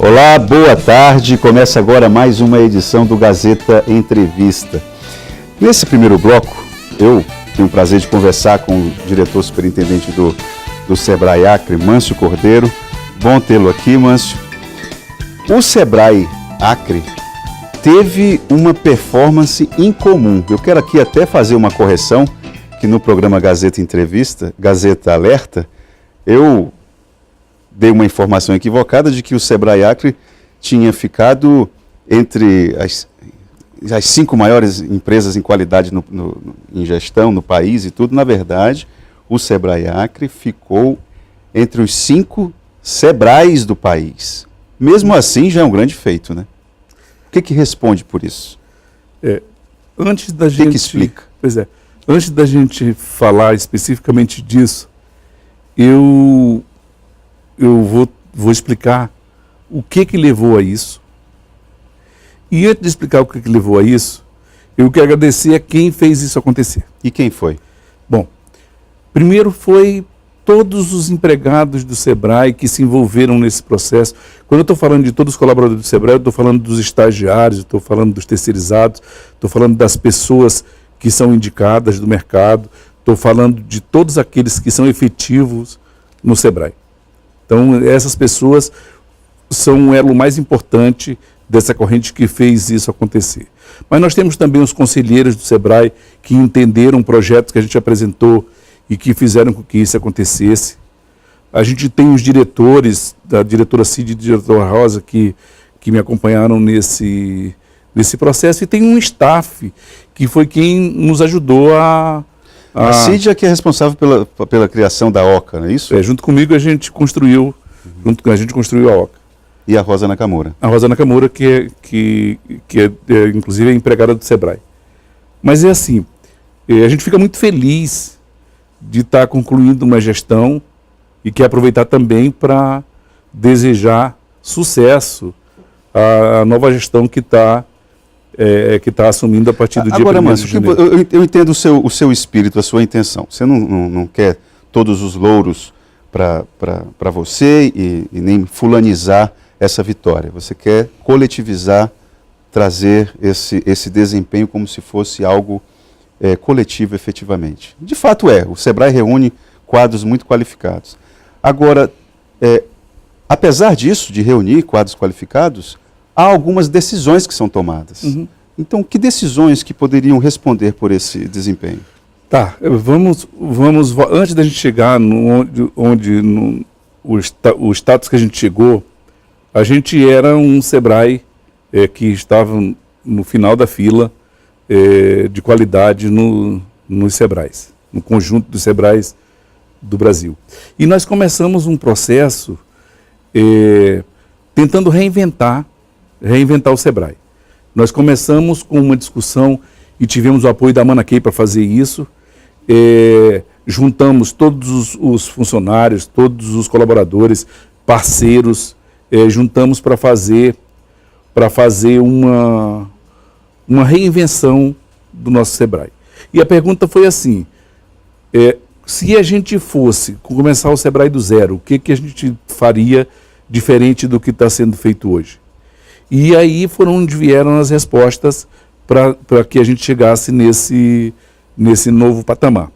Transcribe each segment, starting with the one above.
Olá, boa tarde. Começa agora mais uma edição do Gazeta Entrevista. Nesse primeiro bloco, eu tenho o prazer de conversar com o diretor superintendente do Sebrae Acre, Mâncio Cordeiro. Bom tê-lo aqui, Mâncio. O Sebrae Acre teve uma performance incomum. Eu quero aqui até fazer uma correção, que no programa Gazeta Entrevista, Gazeta Alerta, eu dei uma informação equivocada de que o Sebrae Acre tinha ficado entre as 5 maiores empresas em qualidade em gestão no país e tudo. Na verdade, o Sebrae Acre ficou entre os 5 Sebrais do país. Mesmo assim, já é um grande feito, né? O que responde por isso? Antes da gente... O que explica? Pois é. Antes da gente falar especificamente disso, eu vou explicar o que levou a isso. E antes de explicar o que levou a isso, eu quero agradecer a quem fez isso acontecer. E quem foi? Bom, primeiro foi todos os empregados do Sebrae que se envolveram nesse processo. Quando eu estou falando de todos os colaboradores do Sebrae, eu estou falando dos estagiários, estou falando dos terceirizados, estou falando das pessoas que são indicadas do mercado, estou falando de todos aqueles que são efetivos no Sebrae. Então, essas pessoas são o elo mais importante dessa corrente que fez isso acontecer. Mas nós temos também os conselheiros do Sebrae que entenderam projetos que a gente apresentou e que fizeram com que isso acontecesse. A gente tem os diretores, da diretora Cid e do diretor Rosa, que me acompanharam nesse processo, e tem um staff que foi quem nos ajudou a Cid é que é responsável pela criação da OCA, não é isso? Junto comigo a gente construiu a OCA. E a Rosa Nakamura. A Rosa Nakamura, que inclusive é empregada do Sebrae. Mas é assim, a gente fica muito feliz de estar concluindo uma gestão e quer aproveitar também para desejar sucesso à nova gestão que está assumindo a partir do dia 1º de janeiro. Eu entendo o seu espírito, a sua intenção. Você não quer todos os louros para você e nem fulanizar essa vitória. Você quer coletivizar, trazer esse desempenho como se fosse algo coletivo efetivamente. De fato o Sebrae reúne quadros muito qualificados. Agora, apesar disso, de reunir quadros qualificados, há algumas decisões que são tomadas. Uhum. Então, que decisões que poderiam responder por esse desempenho? Tá, vamos antes da gente chegar o status que a gente chegou, a gente era um Sebrae que estava no final da fila de qualidade nos Sebrais, no conjunto dos Sebrais do Brasil. E nós começamos um processo tentando reinventar o Sebrae. Nós começamos com uma discussão e tivemos o apoio da Manakey para fazer isso. Juntamos todos os funcionários, todos os colaboradores, parceiros, juntamos para fazer uma reinvenção do nosso Sebrae. E a pergunta foi assim, se a gente fosse começar o Sebrae do zero, o que a gente faria diferente do que está sendo feito hoje? E aí foram onde vieram as respostas para que a gente chegasse nesse novo patamar.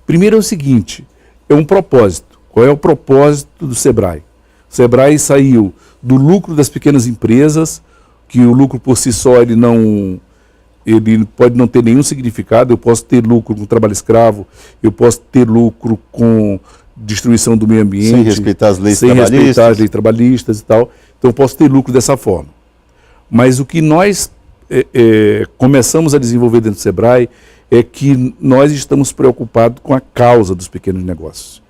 Primeiro é o seguinte, é um propósito. Qual é o propósito do Sebrae? O Sebrae saiu do lucro das pequenas empresas, que o lucro por si só ele pode não ter nenhum significado. Eu posso ter lucro com trabalho escravo, eu posso ter lucro com destruição do meio ambiente, sem respeitar as leis trabalhistas e tal. Então eu posso ter lucro dessa forma. Mas o que nós começamos a desenvolver dentro do Sebrae é que nós estamos preocupados com a causa dos pequenos negócios.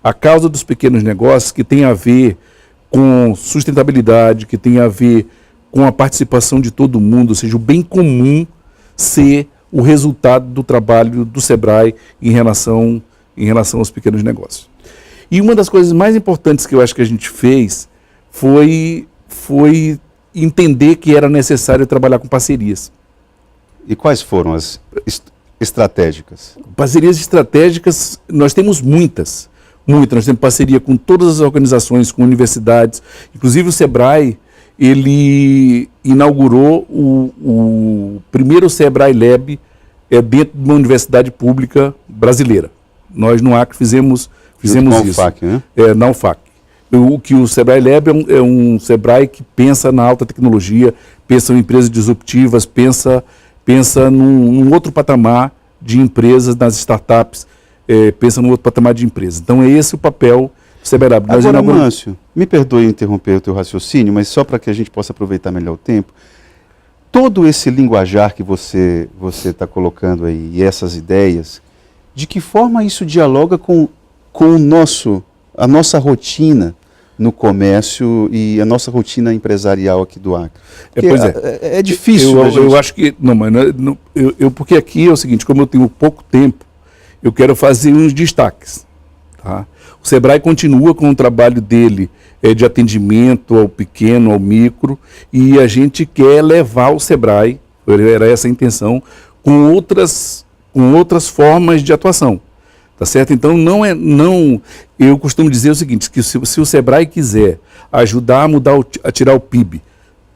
A causa dos pequenos negócios que tem a ver com sustentabilidade, que tem a ver com a participação de todo mundo, ou seja, o bem comum ser o resultado do trabalho do Sebrae em relação aos pequenos negócios. E uma das coisas mais importantes que eu acho que a gente fez foi entender que era necessário trabalhar com parcerias. E quais foram as estratégicas? Parcerias estratégicas, nós temos muitas. Muito. Nós temos parceria com todas as organizações, com universidades. Inclusive o SEBRAE, ele inaugurou o primeiro SEBRAE Lab dentro de uma universidade pública brasileira. Nós no Acre fizemos isso. UFAC, né? Na UFAC. O SEBRAE Lab é um SEBRAE que pensa na alta tecnologia, pensa em empresas disruptivas, pensa num outro patamar de empresas, nas startups, pensa num outro patamar de empresas. Então é esse o papel do SEBRAE Lab. Agora, Mâncio, me perdoe interromper o teu raciocínio, mas só para que a gente possa aproveitar melhor o tempo, todo esse linguajar que você está colocando aí, e essas ideias, de que forma isso dialoga com a nossa rotina no comércio e a nossa rotina empresarial aqui do Acre? É difícil. Eu acho que... Não, mas porque aqui é o seguinte, como eu tenho pouco tempo, eu quero fazer uns destaques. Tá? O SEBRAE continua com o trabalho dele de atendimento ao pequeno, ao micro, e a gente quer levar o SEBRAE, era essa a intenção, com outras formas de atuação. Tá certo? Então, eu costumo dizer o seguinte, que se o SEBRAE quiser ajudar a tirar o PIB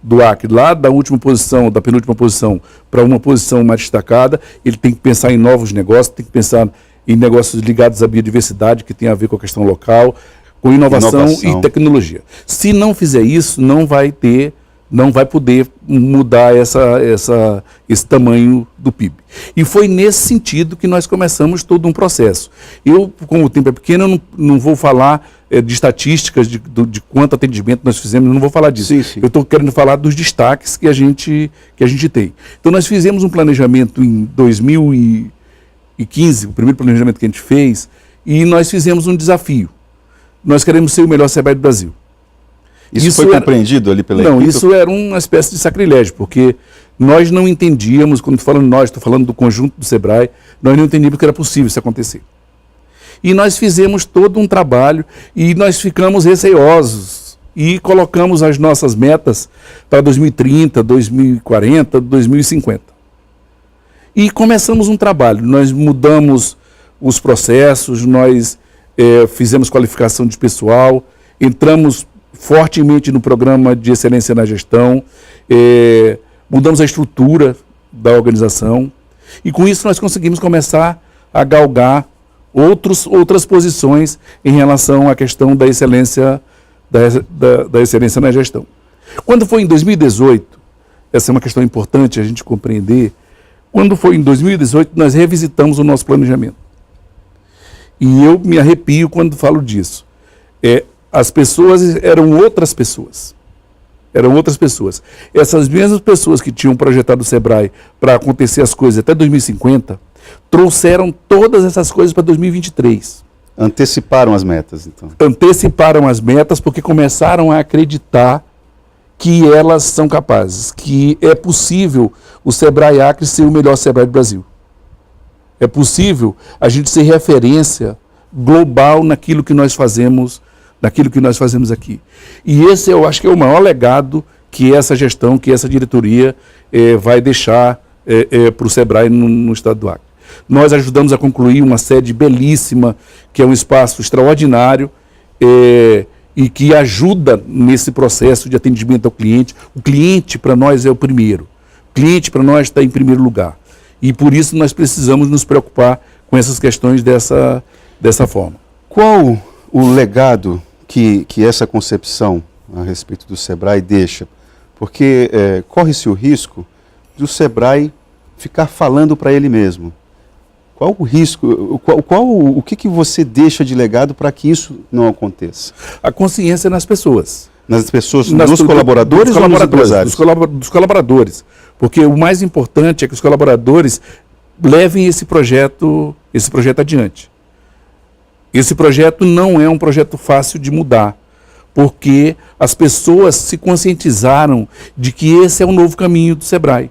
do Acre, lá da última posição, da penúltima posição, para uma posição mais destacada, ele tem que pensar em novos negócios, tem que pensar em negócios ligados à biodiversidade, que tem a ver com a questão local, com inovação e tecnologia. Se não fizer isso, não vai poder mudar esse tamanho do PIB. E foi nesse sentido que nós começamos todo um processo. Eu, como o tempo é pequeno, eu não vou falar de estatísticas, de quanto atendimento nós fizemos, não vou falar disso. Sim. Eu estou querendo falar dos destaques que a gente tem. Então nós fizemos um planejamento em 2015, o primeiro planejamento que a gente fez, e nós fizemos um desafio. Nós queremos ser o melhor SEBRAE do Brasil. Isso foi compreendido ali pela equipe? Não, isso era uma espécie de sacrilégio, porque nós não entendíamos, quando estou falando do conjunto do SEBRAE, nós não entendíamos que era possível isso acontecer. E nós fizemos todo um trabalho e nós ficamos receosos e colocamos as nossas metas para 2030, 2040, 2050. E começamos um trabalho, nós mudamos os processos, nós fizemos qualificação de pessoal, entramos fortemente no programa de excelência na gestão, mudamos a estrutura da organização e com isso nós conseguimos começar a galgar outras posições em relação à questão da excelência, da excelência na gestão. Quando foi em 2018, essa é uma questão importante a gente compreender, quando foi em 2018 nós revisitamos o nosso planejamento. E eu me arrepio quando falo disso. As pessoas eram outras pessoas. Essas mesmas pessoas que tinham projetado o SEBRAE para acontecer as coisas até 2050, trouxeram todas essas coisas para 2023. Anteciparam as metas, então. Anteciparam as metas porque começaram a acreditar que elas são capazes, que é possível o SEBRAE Acre ser o melhor SEBRAE do Brasil. É possível a gente ser referência global naquilo que nós fazemos aqui. E esse eu acho que é o maior legado que essa gestão, que essa diretoria vai deixar para o SEBRAE no estado do Acre. Nós ajudamos a concluir uma sede belíssima, que é um espaço extraordinário e que ajuda nesse processo de atendimento ao cliente. O cliente para nós é o primeiro. O cliente para nós está em primeiro lugar. E por isso nós precisamos nos preocupar com essas questões dessa forma. Qual o legado que essa concepção a respeito do SEBRAE deixa? Porque corre-se o risco do SEBRAE ficar falando para ele mesmo. Qual o risco, o que você deixa de legado para que isso não aconteça? A consciência nas pessoas. Nas pessoas, nos colaboradores ou nos empresários? Dos colaboradores. Porque o mais importante é que os colaboradores levem esse projeto adiante. Esse projeto não é um projeto fácil de mudar, porque as pessoas se conscientizaram de que esse é o novo caminho do SEBRAE.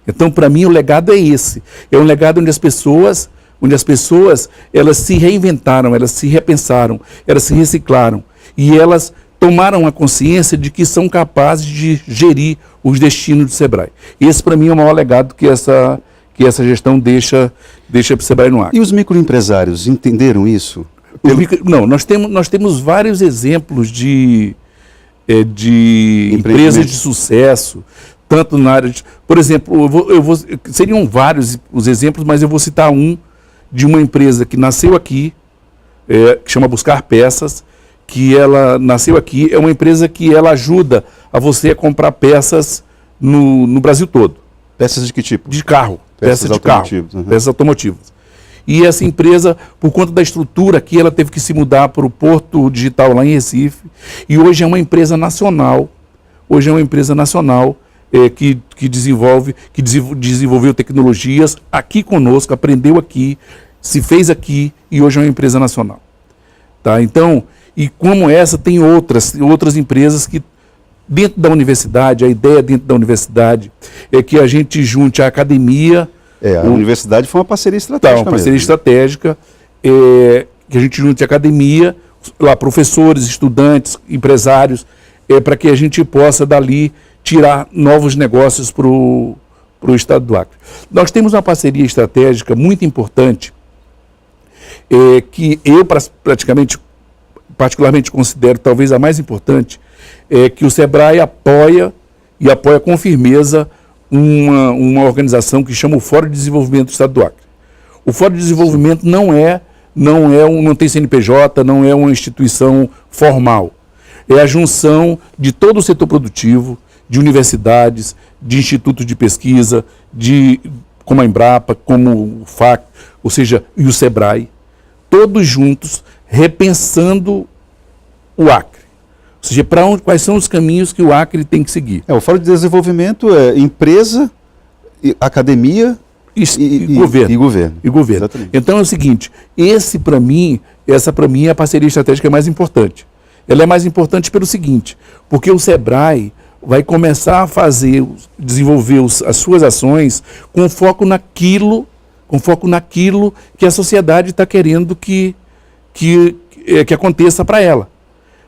Então, para mim, o legado é esse. É um legado onde as pessoas elas se reinventaram, elas se repensaram, elas se reciclaram e elas tomaram a consciência de que são capazes de gerir os destinos do SEBRAE. Esse, para mim, é o maior legado que essa gestão deixa para o SEBRAE no Acre. E os microempresários entenderam isso? Não, nós temos vários exemplos de empresas de sucesso, tanto na área de... Por exemplo, seriam vários os exemplos, mas eu vou citar um de uma empresa que nasceu aqui, que chama Buscar Peças, que ela nasceu aqui, é uma empresa que ela ajuda a você a comprar peças no Brasil todo. Peças de que tipo? De carro. Peças de carro. Uhum. Peças automotivas. E essa empresa, por conta da estrutura aqui, ela teve que se mudar para o Porto Digital lá em Recife. E hoje é uma empresa nacional. Hoje é uma empresa nacional que desenvolveu tecnologias aqui conosco, aprendeu aqui, se fez aqui e hoje é uma empresa nacional. Tá? Então, e como essa, tem outras empresas que, dentro da universidade, a ideia dentro da universidade é que a gente junte a academia... A universidade foi uma parceria estratégica. Uma parceria estratégica, que a gente junte a academia, lá, professores, estudantes, empresários, para que a gente possa, dali, tirar novos negócios para o estado do Acre. Nós temos uma parceria estratégica muito importante, que eu particularmente considero talvez a mais importante, que o SEBRAE apoia com firmeza uma organização que chama o Fórum de Desenvolvimento do Estado do Acre. O Fórum de Desenvolvimento não tem CNPJ, não é uma instituição formal. É a junção de todo o setor produtivo, de universidades, de institutos de pesquisa, como a Embrapa, como o FAC, ou seja, e o SEBRAE, todos juntos, repensando o Acre. Ou seja, quais são os caminhos que o Acre tem que seguir. O Fórum de Desenvolvimento é empresa, academia e governo. Exatamente. Então é o seguinte, essa para mim é a parceria estratégica mais importante. Ela é mais importante pelo seguinte, porque o SEBRAE vai começar a desenvolver as suas ações com foco naquilo que a sociedade está querendo que aconteça para ela.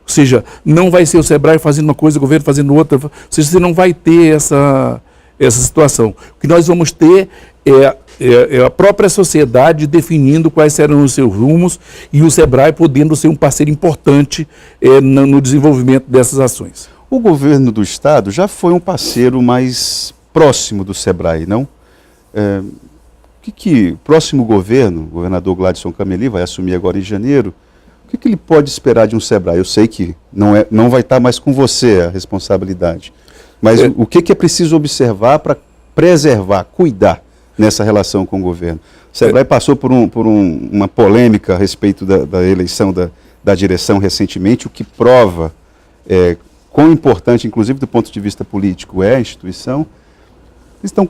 Ou seja, não vai ser o SEBRAE fazendo uma coisa, o governo fazendo outra. Ou seja, você não vai ter essa situação. O que nós vamos ter é a própria sociedade definindo quais serão os seus rumos e o SEBRAE podendo ser um parceiro importante no desenvolvimento dessas ações. O governo do estado já foi um parceiro mais próximo do SEBRAE, não? O próximo governo, o governador Gladson Cameli, vai assumir agora em janeiro, o que ele pode esperar de um SEBRAE? Eu sei que não vai estar mais com você a responsabilidade, mas o que é preciso observar para preservar, cuidar nessa relação com o governo? O SEBRAE passou por uma polêmica a respeito da eleição da direção recentemente, o que prova quão importante, inclusive do ponto de vista político, é a instituição. Então, o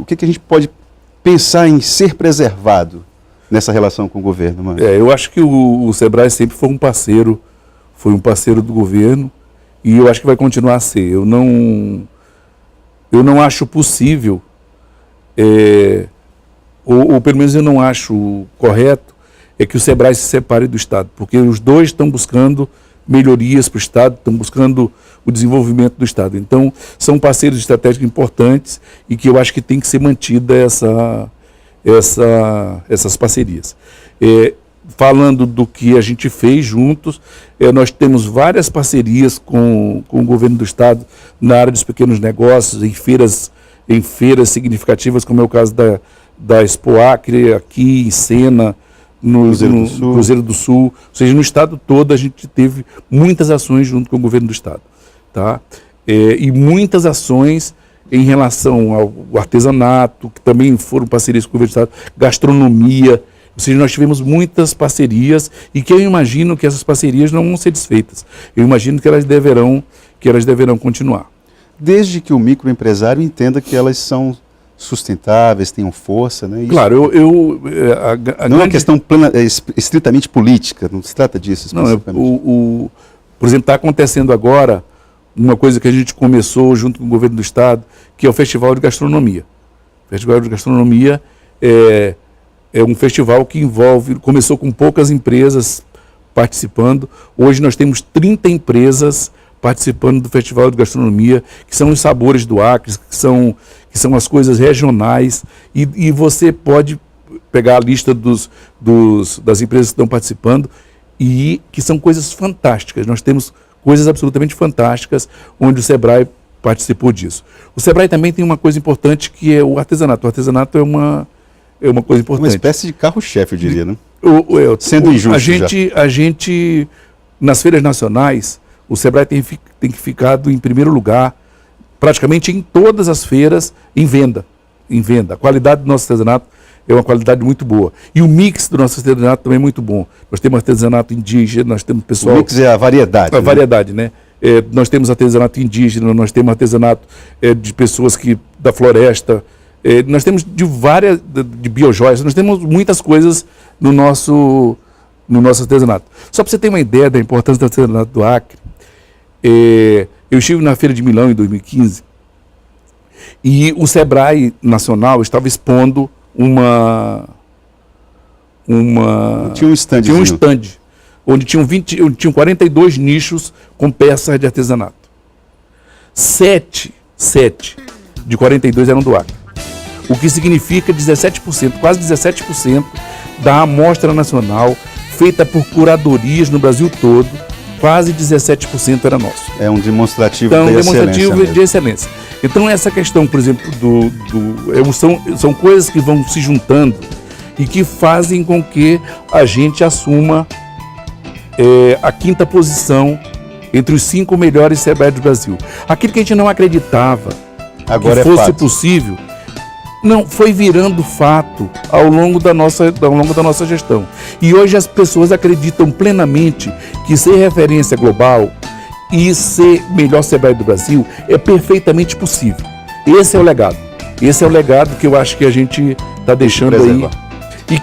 que a gente pode pensar em ser preservado nessa relação com o governo, mano? Eu acho que o SEBRAE sempre foi um parceiro do governo e eu acho que vai continuar a ser. Eu não acho possível, ou pelo menos eu não acho correto, que o SEBRAE se separe do Estado, porque os dois estão buscando melhorias para o Estado, estão buscando o desenvolvimento do Estado. Então, são parceiros estratégicos importantes e que eu acho que tem que ser mantida essas parcerias. Falando do que a gente fez juntos, nós temos várias parcerias com o governo do Estado na área dos pequenos negócios, em feiras significativas, como é o caso da Expo Acre, aqui em Sena, no Cruzeiro do Sul. Ou seja, no estado todo a gente teve muitas ações junto com o governo do estado. Tá? E muitas ações em relação ao artesanato, que também foram parcerias com o governo do estado, gastronomia. Ou seja, nós tivemos muitas parcerias e que eu imagino que essas parcerias não vão ser desfeitas. Eu imagino que elas deverão continuar. Desde que o microempresário entenda que elas são sustentáveis, tenham força, né? Isso, claro, não é uma questão estritamente política, não se trata disso. Não, por exemplo, está acontecendo agora uma coisa que a gente começou junto com o governo do estado, que é o Festival de Gastronomia. O Festival de Gastronomia é um festival que começou com poucas empresas participando. Hoje nós temos 30 empresas participando do Festival de Gastronomia, que são os sabores do Acre, que são as coisas regionais, e você pode pegar a lista das empresas que estão participando e que são coisas fantásticas. Nós temos coisas absolutamente fantásticas onde o Sebrae participou disso. O Sebrae também tem uma coisa importante que é o artesanato. O artesanato é uma coisa importante. Uma espécie de carro-chefe, eu diria, né? Sendo injusto a gente, nas feiras nacionais, o Sebrae tem ficado em primeiro lugar, praticamente em todas as feiras, em venda. A qualidade do nosso artesanato é uma qualidade muito boa. E o mix do nosso artesanato também é muito bom. Nós temos artesanato indígena, nós temos pessoal... O mix é a variedade. A variedade, né? Nós temos artesanato indígena, nós temos artesanato de pessoas da floresta, nós temos de biojoias, nós temos muitas coisas no nosso artesanato. Só para você ter uma ideia da importância do artesanato do Acre, eu estive na Feira de Milão em 2015 e o Sebrae Nacional estava expondo Tinha um stand. Onde tinham 42 nichos com peças de artesanato. 7 de 42 eram do Acre. O que significa 17%, quase 17% da amostra nacional, feita por curadorias no Brasil todo, quase 17% era nosso. É um demonstrativo de excelência. Então essa questão, por exemplo, são coisas que vão se juntando e que fazem com que a gente assuma a 5ª posição entre os 5 melhores Sebrae do Brasil. Aquilo que a gente não acreditava agora que fosse possível, não foi virando fato ao longo da nossa gestão. E hoje as pessoas acreditam plenamente que ser referência global e ser melhor Sebrae do Brasil é perfeitamente possível. Esse é o legado. Esse é o legado que eu acho que a gente está deixando aí. E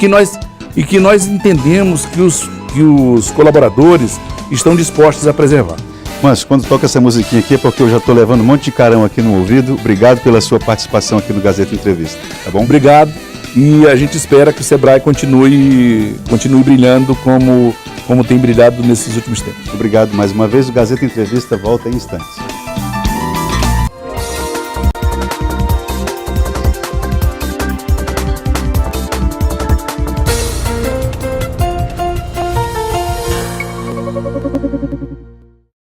que nós entendemos que os colaboradores estão dispostos a preservar. Mas quando toca essa musiquinha aqui é porque eu já estou levando um monte de carão aqui no ouvido. Obrigado pela sua participação aqui no Gazeta Entrevista, tá bom? Obrigado. E a gente espera que o Sebrae continue brilhando como tem brilhado nesses últimos tempos. Obrigado mais uma vez. O Gazeta Entrevista volta em instantes.